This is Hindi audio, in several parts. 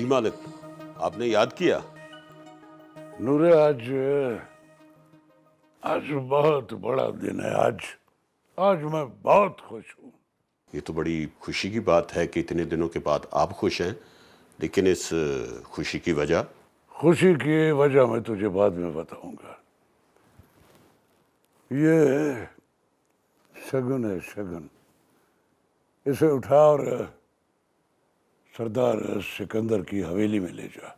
जी मालिक, आपने याद किया। नूरे, आज बहुत बड़ा दिन है। आज मैं बहुत खुश हूँ। ये तो बड़ी खुशी की बात है कि इतने दिनों के बाद आप खुश हैं, लेकिन इस खुशी की वजह? खुशी की वजह मैं तुझे बाद में बताऊंगा। ये शगुन है, शगुन। इसे उठा और सरदार सिकंदर की हवेली में ले जा।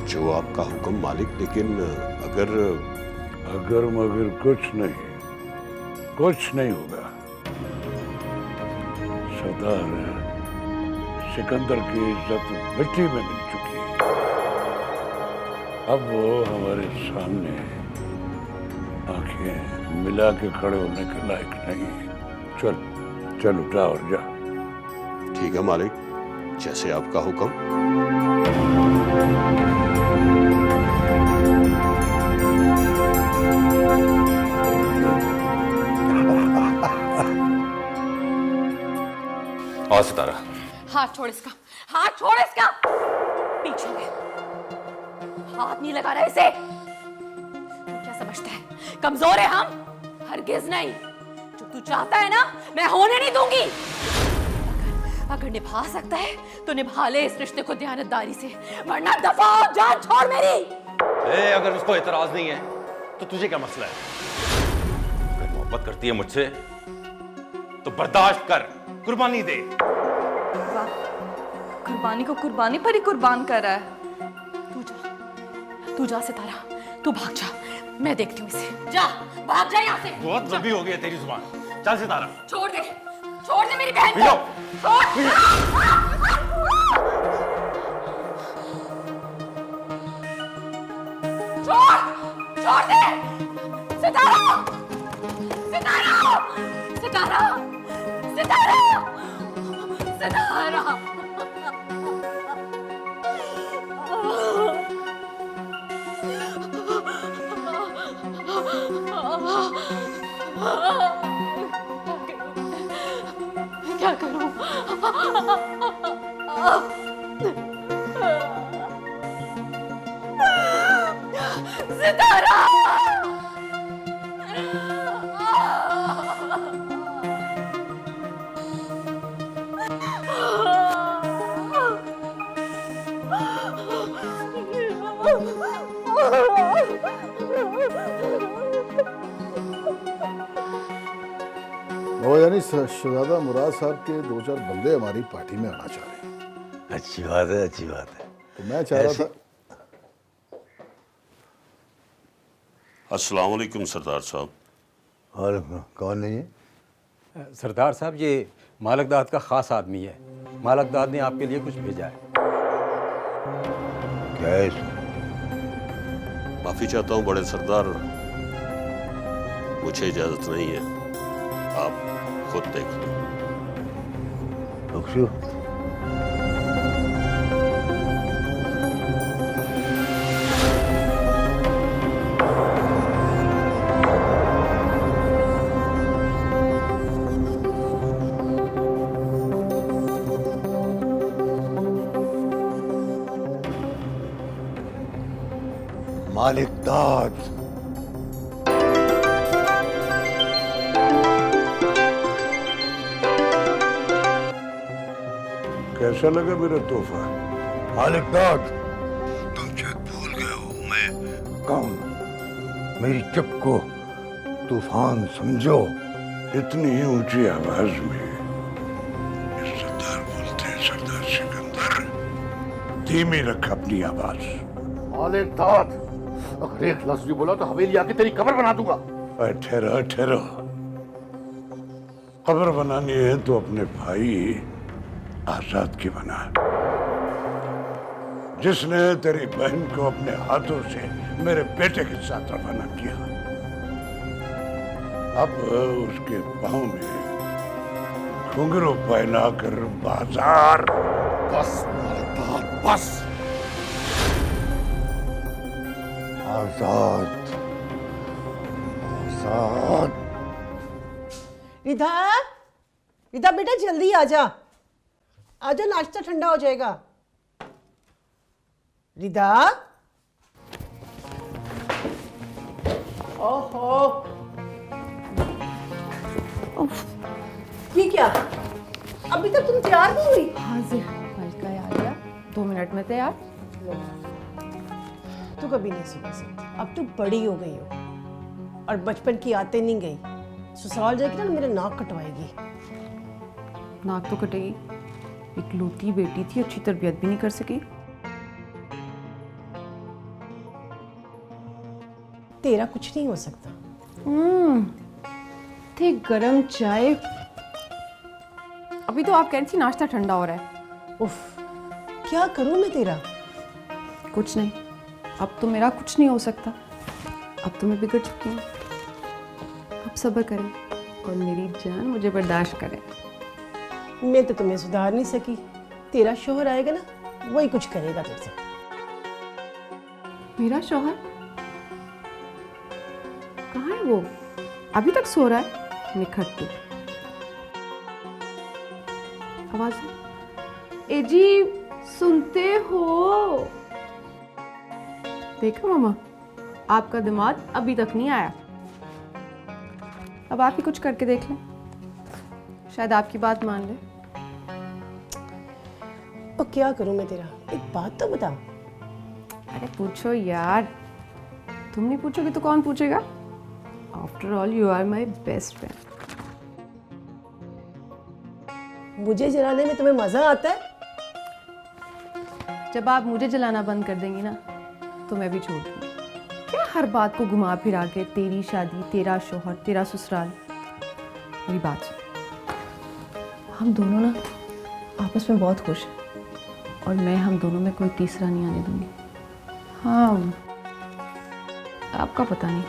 जो आपका हुक्म मालिक, लेकिन अगर मगर कुछ नहीं होगा। सरदार सिकंदर की इज्जत मिट्टी में मिल चुकी है। अब वो हमारे सामने आंखें मिला के खड़े होने के लायक नहीं है। चल उठा और जा। ठीक है मालिक, जैसे आपका हुक्म। और सितारा, हाथ छोड़ इसका, हाथ छोड़ इसका। पीछे हो गया, हाथ नहीं लगा रहा इसे। तू क्या समझता है कमजोर है हम? हरगिज नहीं। जो तू चाहता है ना, मैं होने नहीं दूंगी। अगर निभा सकता है तो निभा ले इस रिश्ते को दयानतदारी से, वरना दफा हो, जान छोड़ मेरी। अगर उसको एतराज नहीं है तो तुझे क्या मसला है? अगर मोहब्बत करती है मुझसे तो बर्दाश्त कर, कुर्बानी दे। वाह, कुर्बानी को कुर्बानी पर ही कुर्बान कर रहा है। तू जा सितारा, तू भाग जा। मैं देखती हूँ इसे। जा, भाग जा यहाँ से। बहुत लंबी हो गई है तेरी जुबान। चल सितारा, छोड़ दे मेरी बहन को। छोड़ दे। सितारा, क्या करूं? सितारा, वो यानी शहजादा मुराद साहब के 2-4 बंदे हमारी पार्टी में आना चाह रहे हैं। अच्छी बात है, अच्छी बात है। तो मैं चाह रहा था। अस्सलाम वालेकुम सरदार साहब। और कौन नहीं है? सरदार साहब, ये मालकदाद का खास आदमी है। मालकदाद ने आपके लिए कुछ भेजा है। क्या है इसमें? माफी चाहता हूँ बड़े सरदार, मुझे इजाजत नहीं है, आप खुद देख लो। बख्शो। मालिकदाद, कैसा लगा मेरा तोहफा? मालिकदाद, तुम शायद भूल गए हो मैं कौन। मेरी चुप को तूफान समझो। इतनी ऊंची आवाज में सरदार बोलते हैं। सरदार सिकंदर, धीमी रख अपनी आवाज। मालिकदाद, अगर एक लफ्ज भी बोला तो हवेली आके तेरी कब्र बना दूंगा। ठहरो। कब्र बनानी है तो अपने भाई आजाद की बना, जिसने तेरी बहन को अपने हाथों से मेरे बेटे के साथ रवाना किया। अब उसके पांव में घुंघरू पहना कर बाजार। बस मालिकदाद, बस। आजाद, आजाद। इधर बेटा, जल्दी आजा, नाश्ता ठंडा हो जाएगा। रिदा, ओहो, ये क्या? अभी तक तुम तैयार नहीं हुई? हाजिर हल्का आ गया, 2 मिनट में तैयार। तू कभी नहीं सुन सकती, अब तू बड़ी हो गई हो और बचपन की आते नहीं गई। ससुराल जाएगी ना मेरे नाक कटवाएगी। नाक तो कटेगी, इकलौती बेटी थी, अच्छी तरबियत भी नहीं कर सकी। तेरा कुछ नहीं हो सकता। थे गरम चाय। अभी तो आप कह रही थी नाश्ता ठंडा हो रहा है। उफ, क्या करूं मैं तेरा? कुछ नहीं, अब तो मेरा कुछ नहीं हो सकता। अब तो मैं बिगड़ चुकी हूँ। अब सब्र करें और मेरी जान मुझे बर्दाश्त करे। मैं तो तुम्हें सुधार नहीं सकी। तेरा शोहर आएगा ना, वही कुछ करेगा तेरे से। मेरा शौहर कहाँ है वो? अभी तक सो रहा है निखट्टू। आवाज है। ए जी, सुनते हो? देखो मामा, आपका दिमाग अभी तक नहीं आया। अब आप ही कुछ करके देख लें, शायद आपकी बात मान ले। और क्या करूं मैं तेरा? एक बात तो बता। अरे पूछो यार, तुम नहीं पूछोगे तो कौन पूछेगा? After all you are my best friend. मुझे जलाने में तुम्हें मजा आता है? जब आप मुझे जलाना बंद कर देंगी ना, तो मैं भी छोड़ दूंगी। क्या हर बात को घुमा फिरा के तेरी शादी, तेरा शौहर, तेरा ससुराल। मेरी बात सुन, हम दोनों ना आपस में बहुत खुश हैं और मैं हम दोनों में कोई तीसरा नहीं आने दूंगी। हाँ, आपका पता नहीं।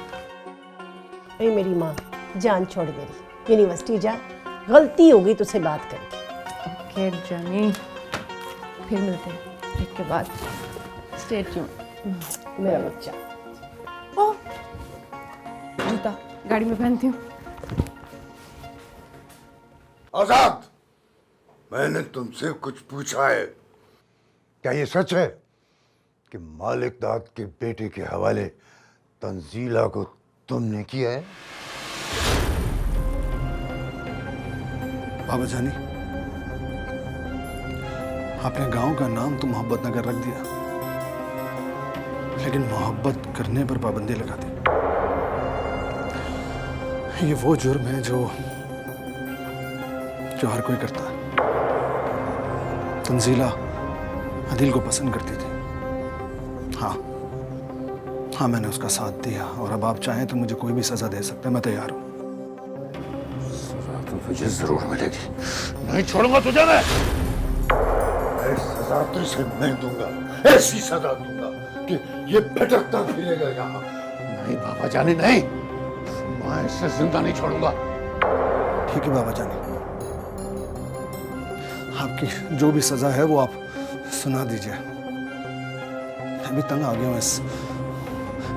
अरे मेरी माँ, जान छोड़ मेरी, यूनिवर्सिटी जा। गलती हो गई तुझसे बात करके। ओके जानी, फिर मिलते हैं ब्रेक के बाद। स्टे ट्यून मेरा बच्चा। ओह, जूता गाड़ी में पहनती हूँ। आजाद, मैंने तुमसे कुछ पूछा है। क्या ये सच है कि मालिक दाद के बेटे के हवाले तंजीला को तुमने किया है? बाबा जानी, आपने गांव का नाम तो मोहब्बत नगर रख दिया, लेकिन मोहब्बत करने पर पाबंदी लगा दी। ये वो जुर्म है जो हर कोई करता है। तंजीला अदिल को पसंद करती थी। हाँ, मैंने उसका साथ दिया और अब आप चाहें तो मुझे कोई भी सजा दे सकते हैं। मैं तैयार हूं। तो मुझे जरूर मिलेगी। नहीं छोड़ूंगा तुझे मैं। सजा तुझे मैं दूंगा, ऐसी सजा दूंगा कि ये भटकता फिरेगा यहाँ। नहीं बाबा जानी, नहीं, मैं इसे जिंदा नहीं छोड़ूंगा। ठीक है बाबा जानी, आपकी जो भी सजा है वो आप सुना दीजिए। मैं भी तंग आ गया हूं इस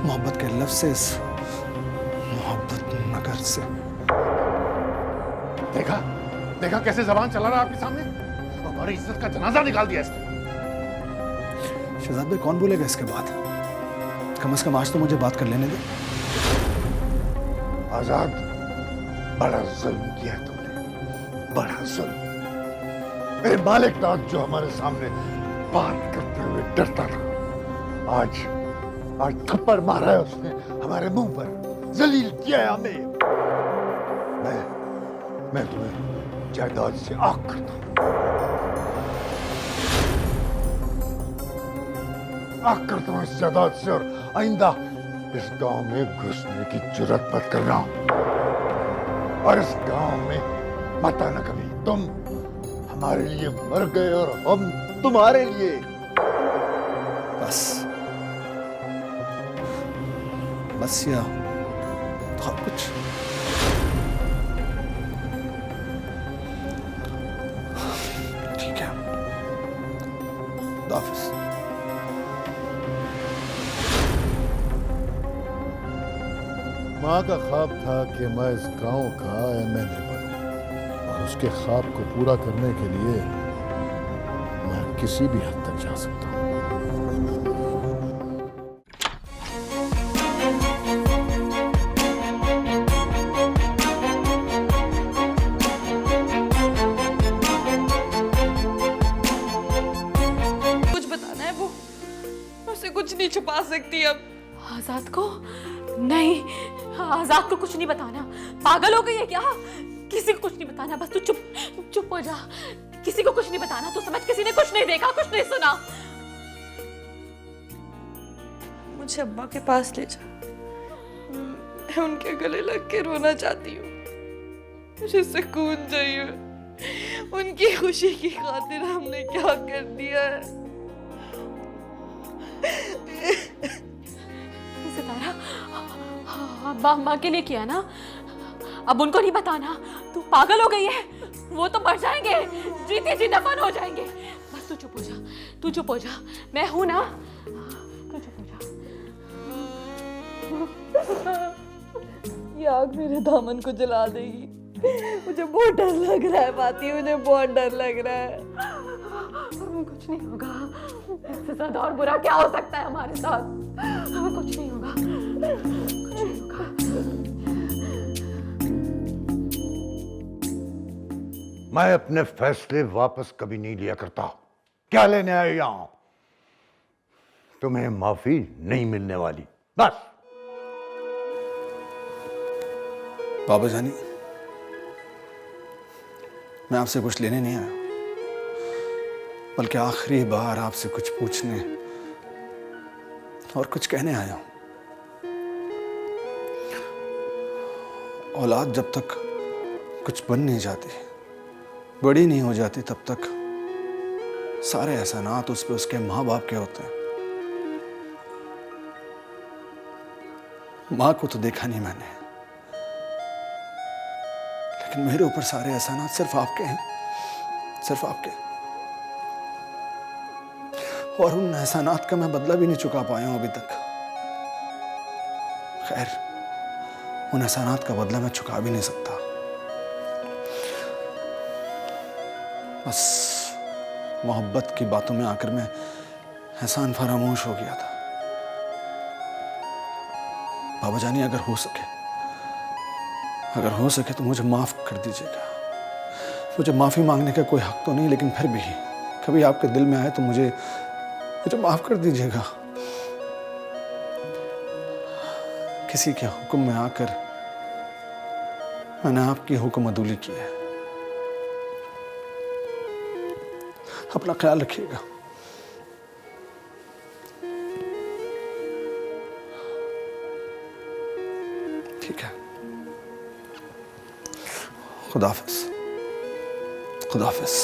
मोहब्बत के लफ्ज से, इस मोहब्बत नगर से। देखा कैसे जबान चला रहा आपके सामने? हमारी इज्जत का जनाजा निकाल दिया इसने। शहजाद भाई, कौन बोलेगा इसके बाद? कम से कम आज तो मुझे बात कर लेने दे। आजाद, बड़ा जुल्म किया तुमने, बड़ा जुल्म। मेरे मालिक दाद जो हमारे सामने बात करते हुए डरता था, आज थप्पड़ मारा है उसने हमारे मुंह पर, जलील किया है हमें। मैं तुम्हें जायदाद से आग करता हूं, आग करता हूं इस जायदाद से, और आइंदा इस गांव में घुसने की जुर्रत मत करना, और इस गांव में मत आना कभी। तुम हमारे लिए मर गए और हम तुम्हारे लिए। बस या और कुछ? ठीक है, हाफिज। माँ का ख्वाब था कि मैं इस गांव का एमएलए बनूं, और उसके ख्वाब को पूरा करने के लिए मैं किसी भी हद तक जा सकता हूँ। सकती अब। आजाद को नहीं, आजाद को कुछ नहीं बताना। पागल हो गई है क्या? किसी को कुछ नहीं बताना, बस तू चुप चुप हो जा। किसी को कुछ नहीं बताना, तू समझ? किसी ने कुछ नहीं देखा, कुछ नहीं सुना। मुझे अब्बा के पास ले जा, मैं उनके गले लग के रोना चाहती हूँ। मुझे सुकून चाहिए। उनकी खुशी की खातिर हमने क्या कर दिया है? सितारा, अब्बा अम्मा के लिए किया ना, अब उनको नहीं बताना। तू पागल हो गई है, वो तो मर जाएंगे, जीते जी दफन हो जाएंगे। बस तू चुप हो जा, तू चुप हो जा, मैं हूं ना, तू चुप हो जा। ये आग मेरे दामन को जला देगी। मुझे बहुत डर लग रहा है बाती, मुझे बहुत डर लग रहा है। कुछ नहीं होगा, इससे ज्यादा और बुरा क्या हो सकता है हमारे साथ? कुछ नहीं होगा, कुछ नहीं होगा। मैं अपने फैसले वापस कभी नहीं लिया करता। क्या लेने आए यहां? तुम्हें माफी नहीं मिलने वाली, बस। बाबा जानी, मैं आपसे कुछ लेने नहीं आया, बल्कि आखिरी बार आपसे कुछ पूछने और कुछ कहने आया हूं। औलाद जब तक कुछ बन नहीं जाती, बड़ी नहीं हो जाती, तब तक सारे एहसानात उस पे उसके माँ बाप के होते हैं। माँ को तो देखा नहीं मैंने, लेकिन मेरे ऊपर सारे एहसानात सिर्फ आपके हैं, सिर्फ आपके। और उन एहसानात का मैं बदला भी नहीं चुका पाया हूं अभी तक। खैर, उन एहसानात का बदला मैं चुका भी नहीं सकता। बस मोहब्बत की बातों में आकर मैं एहसान फरामोश हो गया था। बाबा जानी, अगर हो सके तो मुझे माफ कर दीजिएगा। मुझे माफी मांगने का कोई हक तो नहीं, लेकिन फिर भी कभी आपके दिल में आए तो मुझे माफ कर दीजिएगा। किसी के हुक्म में आकर मैंने आपकी हुक्म अदूली की है। अपना ख्याल रखिएगा। ठीक है, खुदा हाफिज। खुदा हाफिज।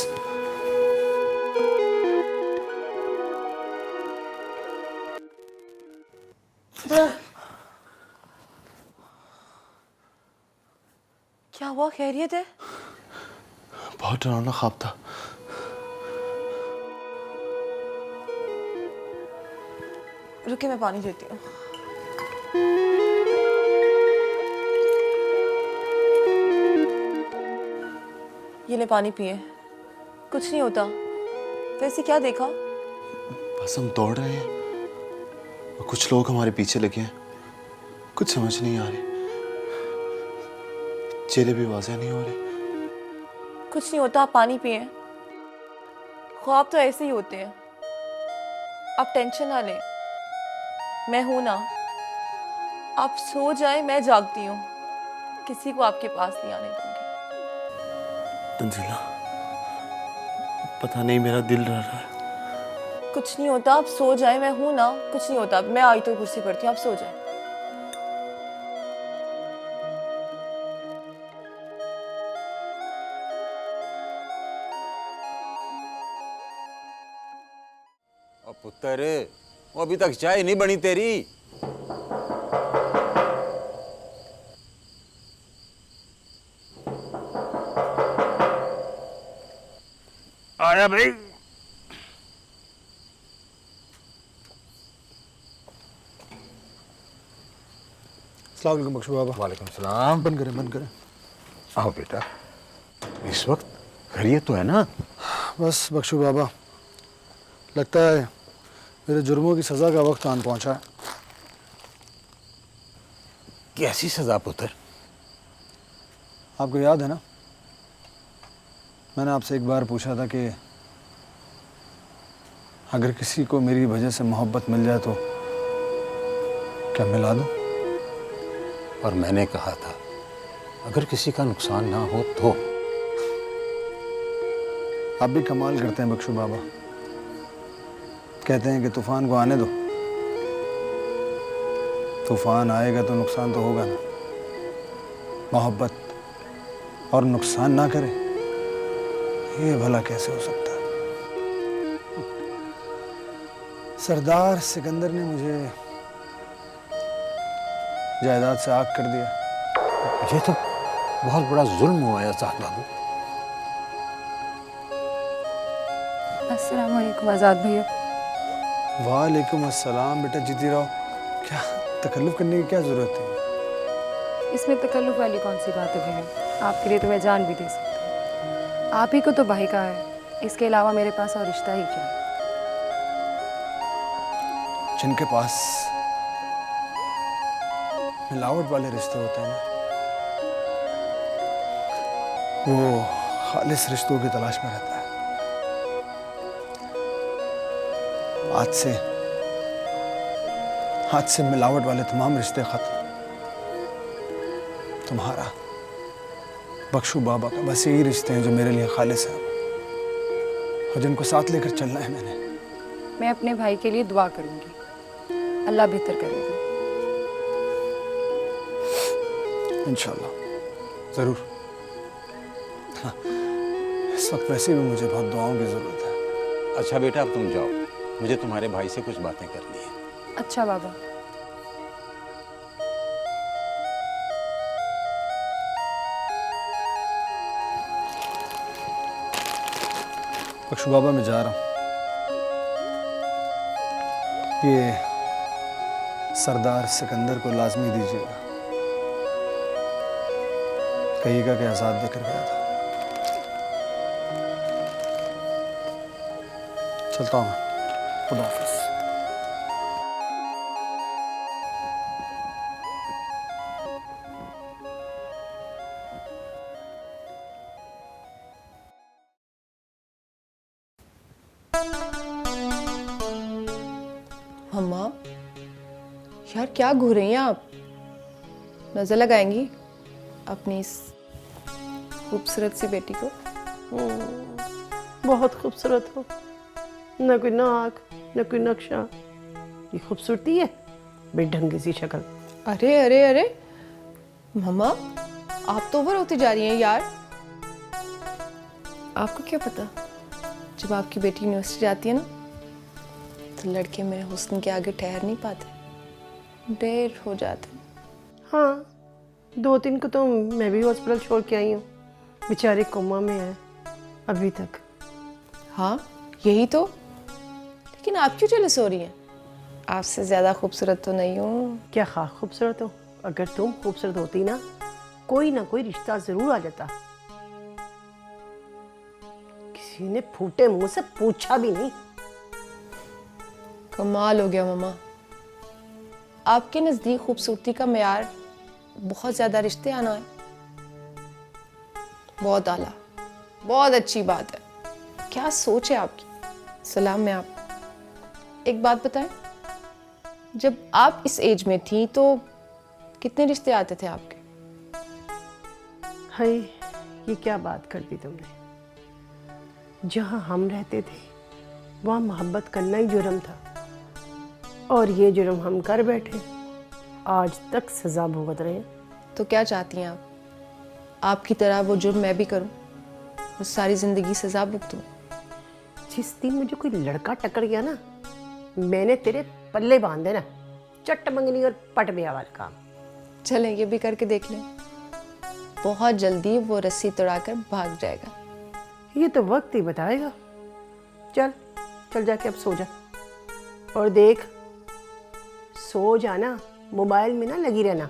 क्या हुआ? खैरियत है? बहुत डरावना ख्वाब था। रुके, मैं पानी देती हूँ। ये ले, पानी पिए। कुछ नहीं होता। वैसे क्या देखा? बस हम दौड़ रहे हैं और कुछ लोग हमारे पीछे लगे हैं। कुछ समझ नहीं आ रही, चेहरे भी वाज़ेह नहीं हो रहे। कुछ नहीं होता, आप पानी पिए। ख्वाब तो ऐसे ही होते हैं, आप टेंशन ना लें। मैं हूं ना, आप सो जाए, मैं जागती हूँ। किसी को आपके पास नहीं आने दूंगी। तंजीला, पता नहीं मेरा दिल डर रहा है। कुछ नहीं होता, आप सो जाए। मैं हूं ना, कुछ नहीं होता। मैं आई तो कुर्सी पड़ती हूँ, आप सो जाए। और पुत्र, वो अभी तक चाय नहीं बनी तेरी। आया भाई। अस्सलाम वालेकुम बख्शू बाबा। वालेकुम सलाम। बंद करें, बंद करें। आओ बेटा, इस वक्त खैरियत तो है ना? बस बख्शू बाबा, लगता है मेरे जुर्मों की सज़ा का वक्त आन पहुंचा है। कैसी सजा पुत्र? आपको याद है ना, मैंने आपसे एक बार पूछा था कि अगर किसी को मेरी वजह से मोहब्बत मिल जाए तो क्या मिला दूं? और मैंने कहा था अगर किसी का नुकसान ना हो तो। आप भी कमाल करते हैं बख्शू बाबा। कहते हैं कि तूफान को आने दो, तूफान आएगा तो नुकसान तो होगा ना। मोहब्बत और नुकसान ना करे, ये भला कैसे हो सकता है? सरदार सिकंदर ने मुझे जायदाद से आग कर दिया। ये तो बहुत बड़ा जुल्म हुआ है साहब बाबू। अस्सलाम वालेकुम आज़ाद भैया। वालेकुम अस्सलाम। बेटा जीती रहो। क्या तकल्लुफ़ करने की क्या ज़रूरत है? इसमें तकल्लुफ़ वाली कौन सी बात है भैया? आपके लिए तो मैं जान भी दे सकती हूँ। आप ही को तो भाई का है, इसके अलावा मेरे पास और रिश्ता ही क्या है? जिनके पास मिलावट वाले रिश्ते होते हैं ना, वो खालिस रिश्तों की तलाश में रहता है। आज से मिलावट वाले तमाम रिश्ते खत्म। तुम्हारा, बख्शू बाबा का बस यही रिश्ते हैं जो मेरे लिए खालिस हैं और जिनको साथ लेकर चलना है मैंने। मैं अपने भाई के लिए दुआ करूंगी, अल्लाह बेहतर करेगा। इंशाल्लाह ज़रूर। हाँ, इस वक्त वैसे भी मुझे बहुत दुआओं की ज़रूरत है। अच्छा बेटा अब तुम जाओ, मुझे तुम्हारे भाई से कुछ बातें करनी है। अच्छा बाबा। बख्शू बाबा मैं जा रहा हूँ। ये सरदार सिकंदर को लाजमी दीजिएगा, कहिएगा कि आज़ाद देकर गया था। चलता हूँ मैं। खुदा हाफिज़। मम्मा, यार क्या घूर रही हैं आप? नजर लगाएंगी अपनी इस खूबसूरत सी बेटी को? बहुत खूबसूरत हो, न कोई नाक न कोई नक्शा, ये खूबसूरती है? बेढंगी सी शक्ल। अरे अरे अरे मम्मा, आप तो ओवर होती जा रही हैं यार। आपको क्या पता, जब आपकी बेटी यूनिवर्सिटी जाती है ना, तो लड़के मेरे हुस्न के आगे ठहर नहीं पाते, ढेर हो जाते। हाँ, 2-3 को तो मैं भी हॉस्पिटल छोड़ के आई हूँ, बेचारे कोमा में है अभी तक। हाँ यही तो, लेकिन आप क्यों जेलस हो रही हैं? आपसे ज्यादा खूबसूरत तो नहीं हूँ। क्या खा खूबसूरत हो? अगर तुम खूबसूरत होती ना, कोई ना कोई रिश्ता जरूर आ जाता। किसी ने फूटे मुंह से पूछा भी नहीं। कमाल हो गया मम्मा, आपके नजदीक खूबसूरती का मेयार बहुत ज्यादा रिश्ते आना है। बहुत आला, बहुत अच्छी बात है। क्या सोच है आपकी। सलाम है आप। एक बात बताएं, जब आप इस एज में थी तो कितने रिश्ते आते थे आपके? हाय, ये क्या बात कर दी तुमने। जहां हम रहते थे वहां मोहब्बत करना ही जुर्म था, और ये जुर्म हम कर बैठे, आज तक सजा भुगत रहे हैं। तो क्या चाहती हैं आप? आपकी तरह वो जुर्म मैं भी करूं और सारी जिंदगी सजा भुगतूं? जिस दिन मुझे कोई लड़का टकर गया ना, मैंने तेरे पल्ले बांध देना, चट मंगनी और पट ब्याह वाला काम। चलें ये भी करके देख लें, बहुत जल्दी वो रस्सी तोड़ाकर भाग जाएगा। ये तो वक्त ही बताएगा। चल चल जाके अब सो जा, और देख सो जाना, मोबाइल में ना लगी रहना।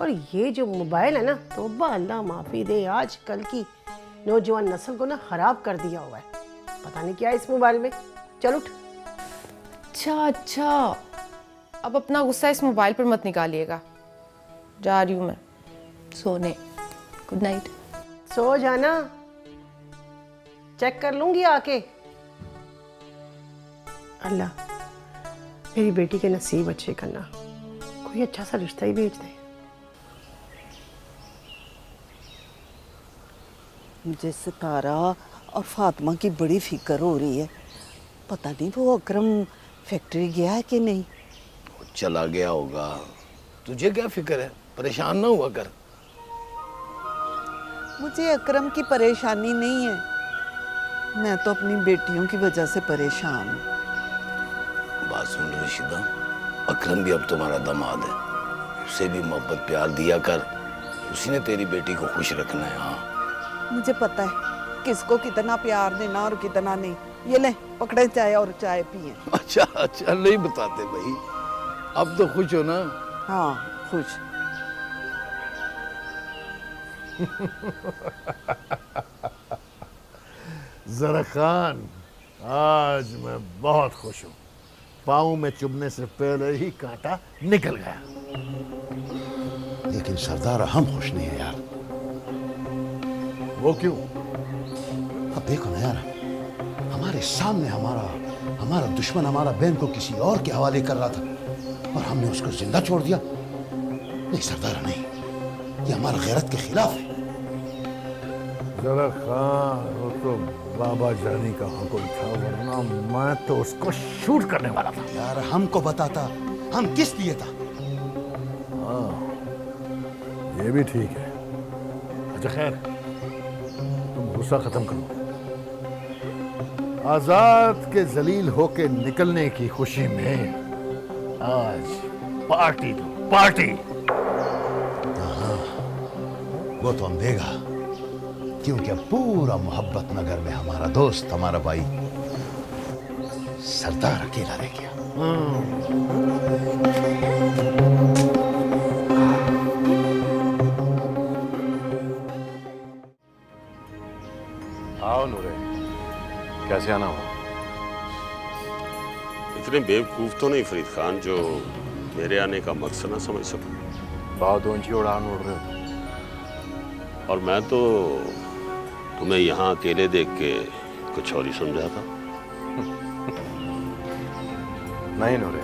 और ये जो मोबाइल है ना, तो अल्लाह माफी दे, आजकल की नौजवान नस्ल को ना खराब कर दिया हुआ है। पता नहीं क्या है इस मोबाइल में। चल उठ। अच्छा, अब अपना गुस्सा इस मोबाइल पर मत निकालिएगा। जा रही हूँ मैं सोने। Good night. सो जाना, चेक कर लूंगी आके। अल्लाह मेरी बेटी के नसीब अच्छे करना। कोई अच्छा सा रिश्ता ही भेज दे। मुझे सितारा और फातिमा की बड़ी फिक्र हो रही है। पता नहीं वो अकरम फैक्ट्री गया है कि नहीं। चला गया होगा, तुझे क्या फिक्र है? परेशान ना हुआ कर। मुझे अकरम की परेशानी नहीं है, मैं तो अपनी बेटियों की वजह से परेशान हूँ। बात सुन रशीदा, अकरम भी अब तुम्हारा दामाद है, उसे भी मोहब्बत प्यार दिया कर। उसी ने तेरी बेटी को खुश रखना है। हाँ मुझे पता है किसको कितना प्यार देना और कितना नहीं। ये ले पकड़े चाय और चाय पिए। अच्छा अच्छा, नहीं बताते भाई। अब तो खुश हो ना? हाँ खुश। जरा खान, आज मैं बहुत खुश हूँ। पाँव में चुभने से पहले ही कांटा निकल गया। लेकिन सरदार हम खुश नहीं है यार। वो क्यों? अब देखो ना यार, हमारे सामने हमारा दुश्मन हमारा बहन को किसी और के हवाले कर रहा था और हमने उसको जिंदा छोड़ दिया। नहीं सरदार नहीं, ये हमारा गैरत के खिलाफ है। जरा खान, वो तो बाबा जानी का हुक्म था, वरना मैं तो उसको शूट करने वाला था। यार हमको बताता, हम किस लिए था? हाँ ये भी ठीक है। अच्छा खैर, तुम गुस्सा खत्म करो। आजाद के जलील होके निकलने की खुशी में आज पार्टी दो, पार्टी। हाँ वो तो हम देगा, क्योंकि अब पूरा मोहब्बत नगर में हमारा दोस्त, हमारा भाई सरदार अकेला रह गया। आओ नूरे, कैसे आना हुआ? इतने बेवकूफ़ तो नहीं फरीद खान जो मेरे आने का मकसद ना समझ सकूं। बहुत ऊंची उड़ान उड़ रहे हो। और मैं तो तुम्हें यहाँ अकेले देख के कुछ और ही समझा था। नहीं नूरे,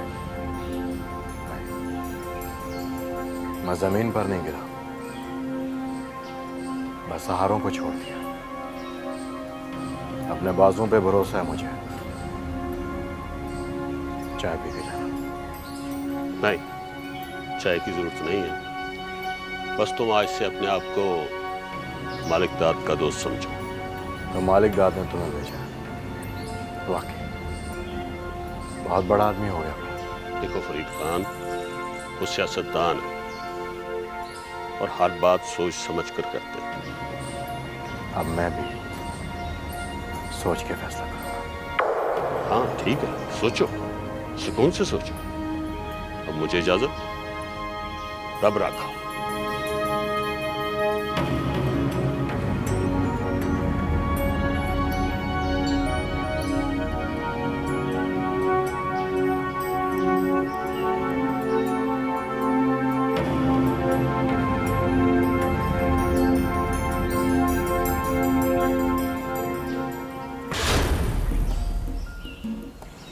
मैं जमीन पर नहीं गिरा, बस सहारों को छोड़ दिया। अपने बाजुओं पे भरोसा है मुझे। चाय पी के जाना। नहीं, चाय की जरूरत नहीं है। बस तुम आज से अपने आप को मालिक दाद का दोस्त समझो। तो मालिक दाद ने तुम्हें भेजा, वाकई बहुत बड़ा आदमी हो गया। देखो फरीद खान, वो सियासतदान है और हर बात सोच समझ कर करते हैं। अब मैं भी सोच के फैसला करूंगा। हाँ ठीक है, सोचो, सुकून से सोचो। अब मुझे इजाजत, रब राखा।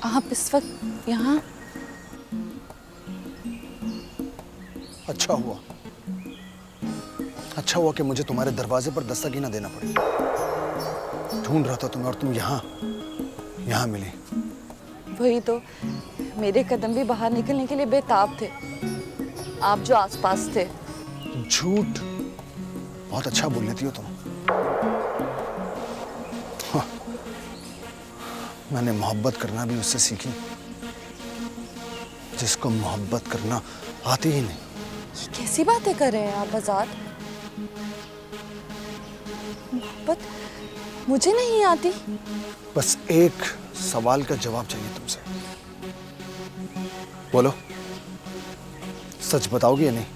आप इस वक्त यहाँ? अच्छा हुआ कि मुझे तुम्हारे दरवाजे पर दस्तक ही ना देना पड़ी। ढूंढ रहा था तुम्हें और तुम यहाँ मिली। वही तो, मेरे कदम भी बाहर निकलने के लिए बेताब थे, आप जो आसपास थे। झूठ बहुत अच्छा बोल लेती हो तुम। हाँ, मैंने मोहब्बत करना भी उससे सीखी जिसको मोहब्बत करना आती ही नहीं। कैसी बातें कर रहे हैं आप आजाद? मोहब्बत मुझे नहीं आती। बस एक सवाल का जवाब चाहिए तुमसे। बोलो, सच बताओगे या नहीं?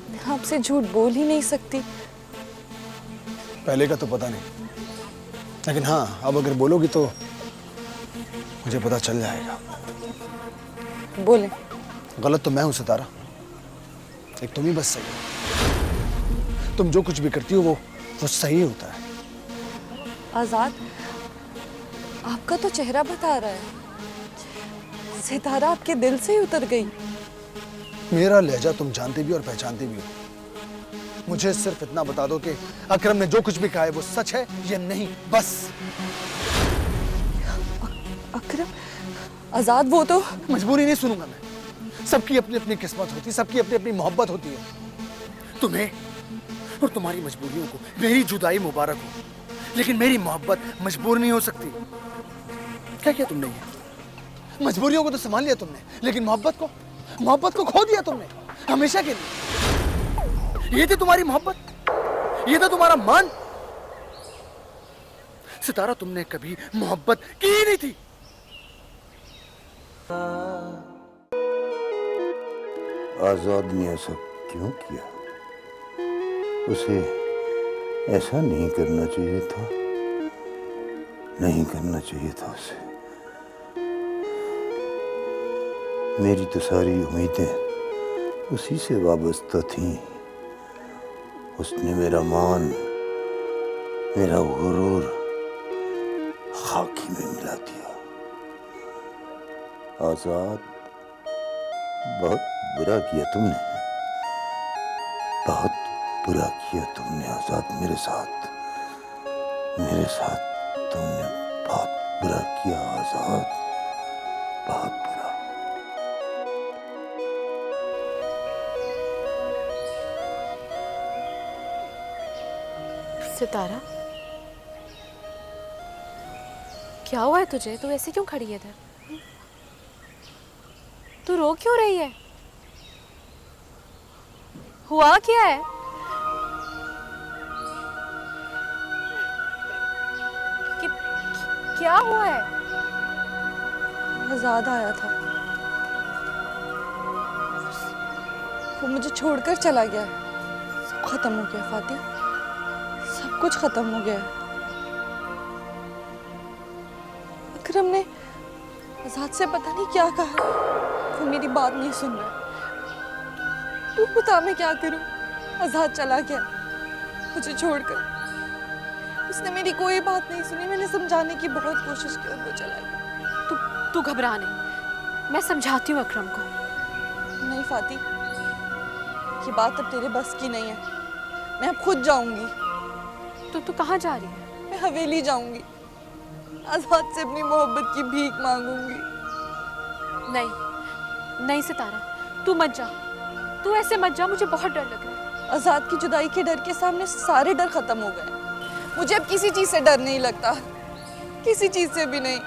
मैं आपसे झूठ बोल ही नहीं सकती। पहले का तो पता नहीं, लेकिन हाँ, अब अगर बोलोगी तो मुझे पता चल जाएगा। बोले। गलत तो मैं हूं सितारा, एक तुम ही बस सही हो। तुम जो कुछ भी करती हो वो सही होता है। आजाद, आपका तो चेहरा बता रहा है, सितारा आपके दिल से ही उतर गई। मेरा लहजा तुम जानते भी और पहचानते भी हो। मुझे सिर्फ इतना बता दो कि अकरम ने जो कुछ भी कहा है वो सच है या नहीं, बस। अकरम, आजाद वो तो। मजबूरी नहीं सुनूंगा मैं। सबकी अपनी अपनी किस्मत होती है, सबकी अपनी अपनी मोहब्बत होती है। तुम्हें और तुम्हारी मजबूरियों को मेरी जुदाई मुबारक हो, लेकिन मेरी मोहब्बत मजबूर नहीं हो सकती। क्या किया तुमने ये? मजबूरियों को तो संभाल लिया तुमने, लेकिन मोहब्बत को खो दिया तुमने हमेशा के लिए। ये थी तुम्हारी मोहब्बत, ये था तुम्हारा मान। सितारा, तुमने कभी मोहब्बत की ही नहीं थी। आजाद ने ऐसा क्यों किया? उसे ऐसा नहीं करना चाहिए था, नहीं करना चाहिए था उसे। मेरी तो सारी उम्मीदें उसी से वाबस्ता थीं। उसने मेरा मान, मेरा गुरूर खाकी में मिला दिया। आजाद, बहुत बुरा किया तुमने, बहुत बुरा किया तुमने आजाद। मेरे साथ तुमने बहुत बुरा किया आजाद, बहुत बुरा। सितारा, क्या हुआ है तुझे? तू ऐसे क्यों खड़ी है इधर? तू रो क्यों रही है? हुआ क्या है? क्या हुआ है? आजाद आया था, वो मुझे छोड़कर चला गया। सब खत्म हो गया फाती, सब कुछ खत्म हो गया। अकरम ने आजाद से पता नहीं क्या कहा, वो मेरी बात नहीं सुन रहा। तू बता मैं क्या करूं? आजाद चला गया मुझे छोड़कर। उसने मेरी कोई बात नहीं सुनी। मैंने समझाने की बहुत कोशिश की और वो चला गया। तू घबरा नहीं, मैं समझाती हूँ अकरम को। नहीं फाती, ये बात अब तेरे बस की नहीं है। मैं अब खुद जाऊंगी। तो तू कहाँ जा रही है? मैं हवेली जाऊंगी, आजाद से अपनी मोहब्बत की भीख मांगूंगी। नहीं सितारा, तू मत जा, तू ऐसे मत जा, मुझे बहुत डर लग रहा है। आजाद की जुदाई के डर के सामने सारे डर खत्म हो गए। मुझे अब किसी चीज से डर नहीं लगता, किसी चीज से भी नहीं।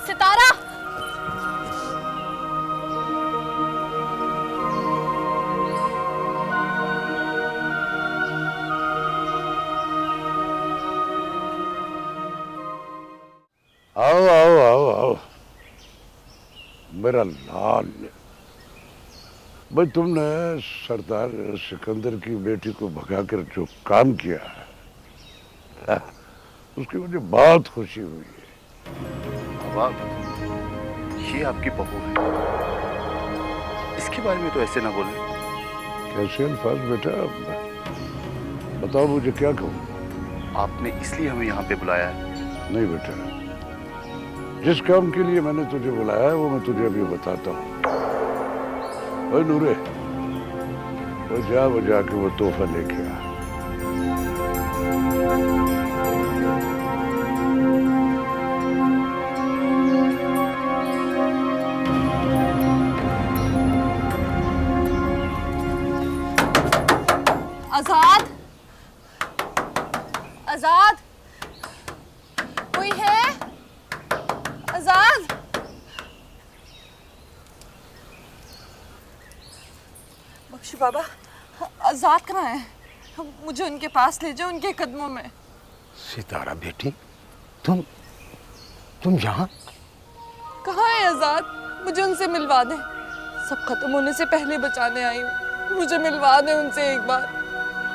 सितारा, आओ आओ आओ आओ, मेरा लाल। भाई, तुमने सरदार सिकंदर की बेटी को भगाकर जो काम किया है, उसकी मुझे बहुत खुशी हुई है। बाबा, ये आपकी बहू है, इसके बारे में तो ऐसे ना बोलें। कैसे अल्फाज बेटा? बताओ मुझे क्या कहूँ? आपने इसलिए हमें यहाँ पे बुलाया है? नहीं बेटा, जिस काम के लिए मैंने तुझे बुलाया है वो मैं तुझे अभी बताता हूँ। ओए नूरे, वो जाके वो तोहफा लेके आ। आजाद, आजाद, कोई है? आजाद, बख्शी बाबा, आजाद कहाँ है? मुझे उनके पास ले जाओ, उनके कदमों में। सितारा बेटी, तुम यहाँ? कहाँ है आजाद? मुझे उनसे मिलवा दे। सब खत्म होने से पहले बचाने आई हूँ, मुझे मिलवा दे उनसे एक बार।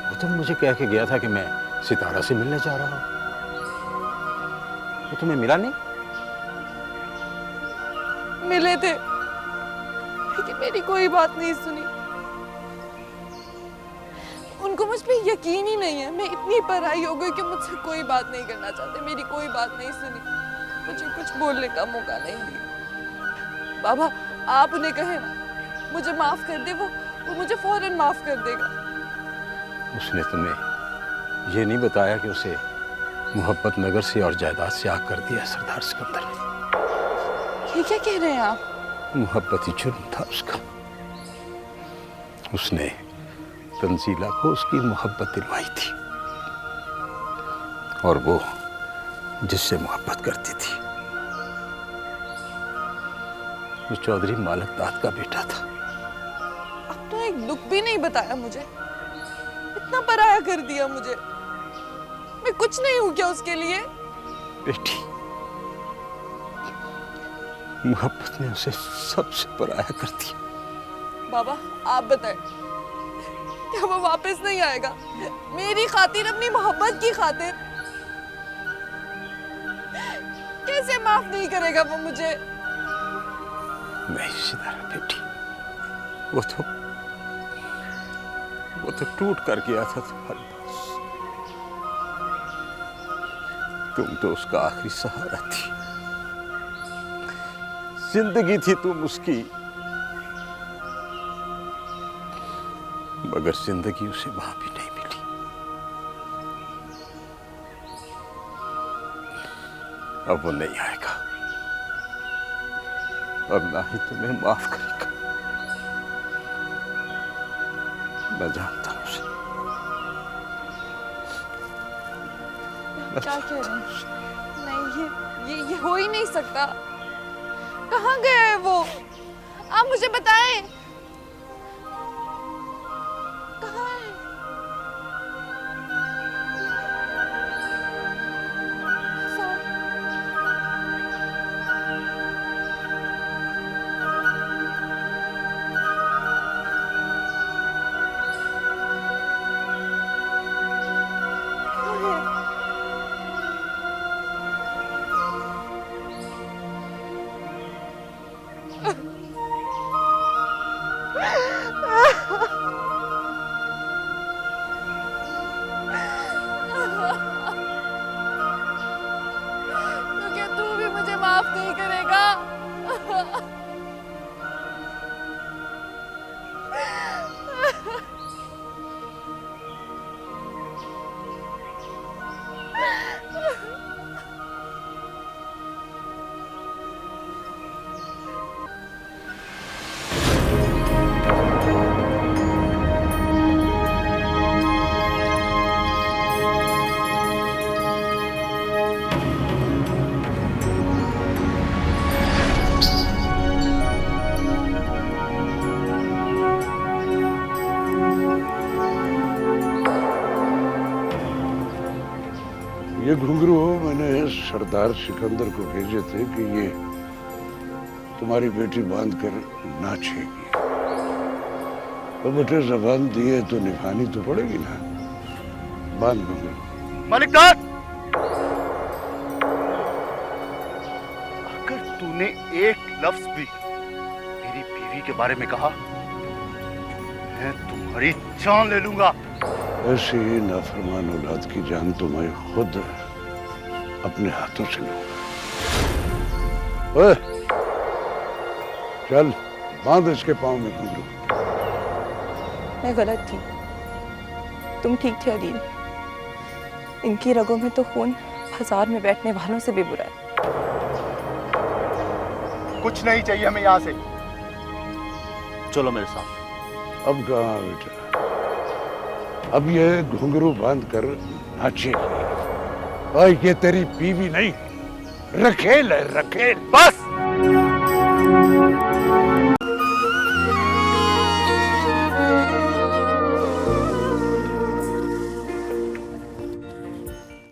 वो तो मुझे कह के गया था कि मैं सितारा से मिलने जा रहा हूँ। वो तुम्हें मिला नहीं? मिले थे, लेकिन मेरी कोई बात नहीं सुनी। उनको मुझ पे यकीन ही नहीं है। मैं इतनी पराई हो गई कि मुझसे कोई बात नहीं करना चाहते। मेरी कोई बात नहीं सुनी, मुझे कुछ बोलने का मौका नहीं दिया। बाबा आप उन्हें कहे ना मुझे माफ कर दे, वो मुझे फौरन माफ कर देगा। उसने तुम्हें ये नहीं बताया कि उसे मोहब्बत नगर से और जायदाद से आग कर दिया सरदार सिकंदर ने। ये क्या कह रहे हैं आप? मोहब्बत ही जुर्म था उसका। उसने तंजीला को उसकी मोहब्बत दिलवाई थी और वो जिससे मोहब्बत करती थी वो चौधरी मालक दाद का बेटा था। अब तो एक दुख भी नहीं बताया मुझे, इतना पराया कर दिया मुझे। मैं कुछ नहीं हूं क्या उसके लिए? बेटी, मोहब्बत ने उसे सबसे पराया कर दिया। बाबा आप बताएं, क्या वो वापस नहीं आएगा मेरी खातिर, अपनी मोहब्बत की खातिर? कैसे माफ नहीं करेगा वो मुझे? नहीं सितारा बेटी, वो तो टूट कर गया था तुम्हारे पास। तुम तो उसका आखिरी सहारा थी, जिंदगी थी तुम उसकी, मगर जिंदगी उसे वहां भी नहीं मिली। अब वो नहीं आएगा और ना ही तुम्हें माफ करेगा। मैं जानता हूं उसे। क्या कह रहे हैं? नहीं, ये हो ही नहीं सकता। कहाँ गया है वो? आप मुझे बताएं, कहाँ है? तो क्या तू भी मुझे माफ नहीं करेगा? ये घुंघरू मैंने सरदार सिकंदर को भेजे थे कि ये तुम्हारी बेटी बांध कर नाचेगी। तो बेटे जबान दिए तो निभानी तो पड़ेगी ना। बांध घुंघरू। मालिक दाद, अगर तूने एक लफ्ज भी मेरी बीवी के बारे में कहा, मैं तुम्हारी जान ले लूंगा। ऐसी नाफरमान औलाद की जान तो मैं खुद अपने हाथों से लूंगा। ओए, चल बांध इसके पांव में घुंघरू। मैं गलत थी, तुम ठीक थे अदील। इनकी रगों में तो खून बाजार में बैठने वालों से भी बुरा है। कुछ नहीं चाहिए हमें यहाँ से। चलो मेरे साथ। अब कहाँ बेटा, अब ये घुंघरू बांध कर नाचेगी। और ये तेरी बीवी नहीं, रखेल है, रखेल। बस